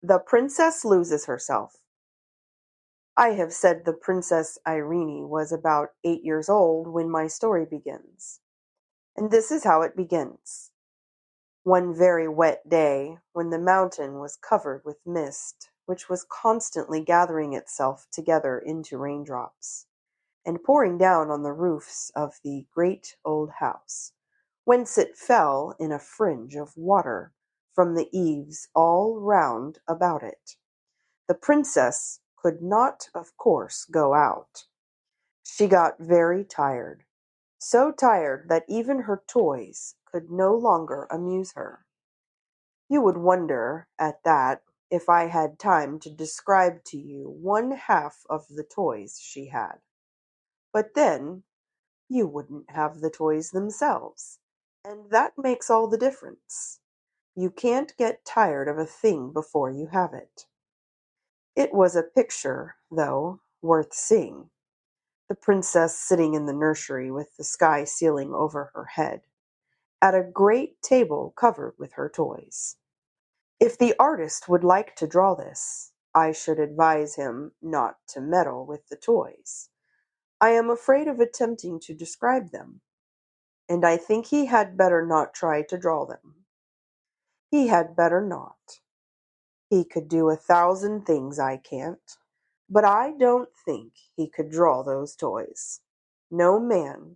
The Princess Loses Herself. I have said the Princess Irene was about 8 years old when my story begins. And this is how it begins. One very wet day, when the mountain was covered with mist, which was constantly gathering itself together into raindrops, and pouring down on the roofs of the great old house, whence it fell in a fringe of water from the eaves all round about it. The princess could not, of course, go out. She got very tired, so tired that even her toys could no longer amuse her. You would wonder, at that, if I had time to describe to you one half of the toys she had. But then you wouldn't have the toys themselves, and that makes all the difference. You can't get tired of a thing before you have it. It was a picture, though, worth seeing. The princess sitting in the nursery with the sky ceiling over her head, at a great table covered with her toys. If the artist would like to draw this, I should advise him not to meddle with the toys. I am afraid of attempting to describe them, and I think he had better not try to draw them. He had better not. He could do 1,000 things I can't, but I don't think he could draw those toys. No man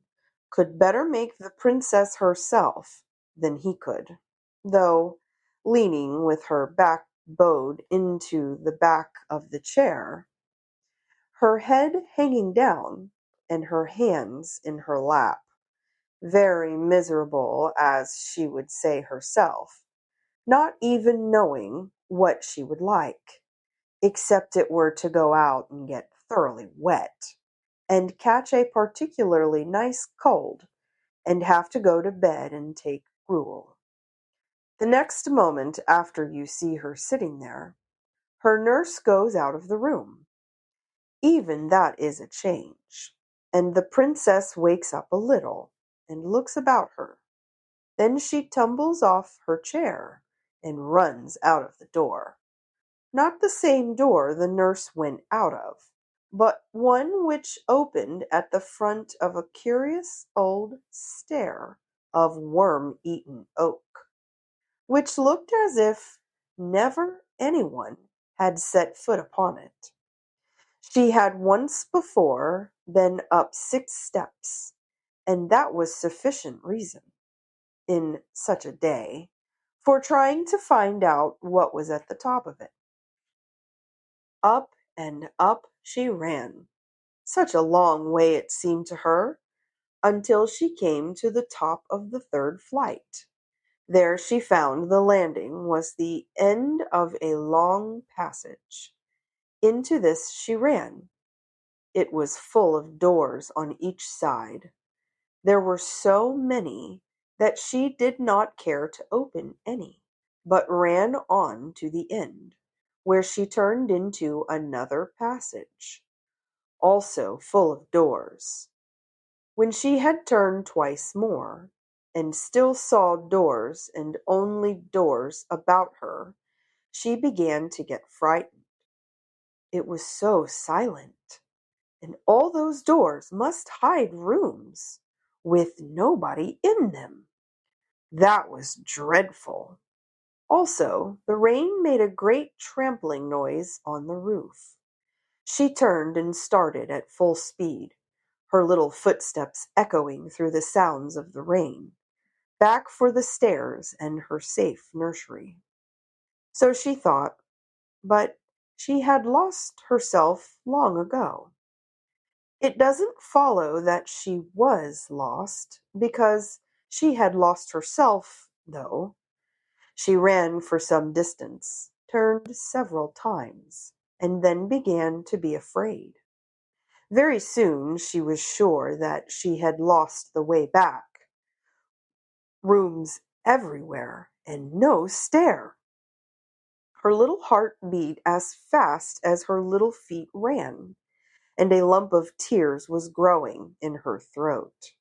could better make the princess herself than he could, though, leaning with her back bowed into the back of the chair, her head hanging down, and her hands in her lap, very miserable, as she would say herself, not even knowing what she would like, except it were to go out and get thoroughly wet, and catch a particularly nice cold, and have to go to bed and take gruel. The next moment after you see her sitting there, her nurse goes out of the room. Even that is a change, and the princess wakes up a little, and looks about her. Then she tumbles off her chair, and runs out of the door. Not the same door the nurse went out of, but one which opened at the front of a curious old stair of worm-eaten oak, which looked as if never anyone had set foot upon it. She had once before been up 6 steps, and that was sufficient reason, in such a day, for trying to find out what was at the top of it. Up and up she ran, such a long way it seemed to her, until she came to the top of the third flight. There she found the landing was the end of a long passage. Into this she ran. It was full of doors on each side. There were so many that she did not care to open any, but ran on to the end, where she turned into another passage, also full of doors. When she had turned twice more, and still saw doors and only doors about her, she began to get frightened. It was so silent, and all those doors must hide rooms, with nobody in them. That was dreadful. Also, the rain made a great trampling noise on the roof. She turned and started at full speed, her little footsteps echoing through the sounds of the rain, back for the stairs and her safe nursery. So she thought, but she had lost herself long ago. It doesn't follow that she was lost, because she had lost herself, though. She ran for some distance, turned several times, and then began to be afraid. Very soon she was sure that she had lost the way back. Rooms everywhere, and no stair. Her little heart beat as fast as her little feet ran, and a lump of tears was growing in her throat.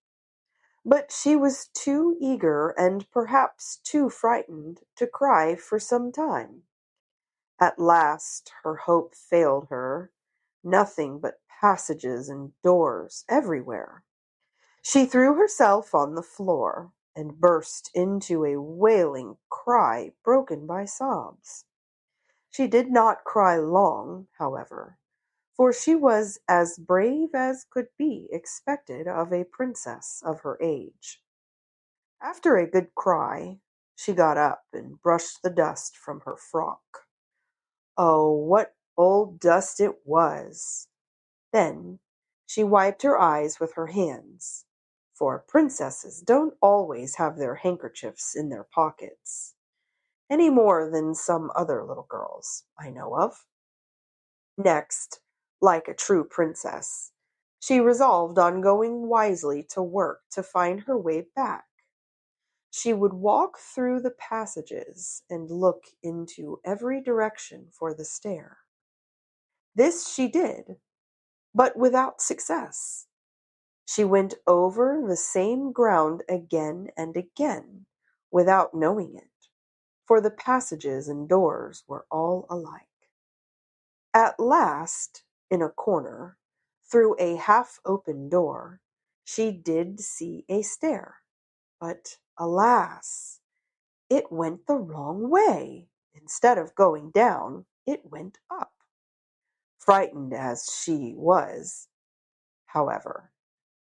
But she was too eager and perhaps too frightened to cry for some time. At last her hope failed her. Nothing but passages and doors everywhere. She threw herself on the floor and burst into a wailing cry broken by sobs. She did not cry long, however, for she was as brave as could be expected of a princess of her age. After a good cry, she got up and brushed the dust from her frock. Oh, what old dust it was! Then she wiped her eyes with her hands, for princesses don't always have their handkerchiefs in their pockets, any more than some other little girls I know of. Next, like a true princess, she resolved on going wisely to work to find her way back. She would walk through the passages and look into every direction for the stair. This she did, but without success. She went over the same ground again and again, without knowing it, for the passages and doors were all alike. At last, in a corner, through a half-open door, she did see a stair, but alas! It went the wrong way. Instead of going down, it went up. Frightened as she was, however,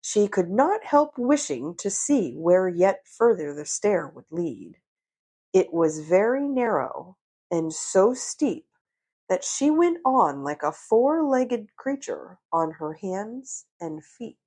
she could not help wishing to see where yet further the stair would lead. It was very narrow, and so steep that she went on like a four-legged creature on her hands and feet.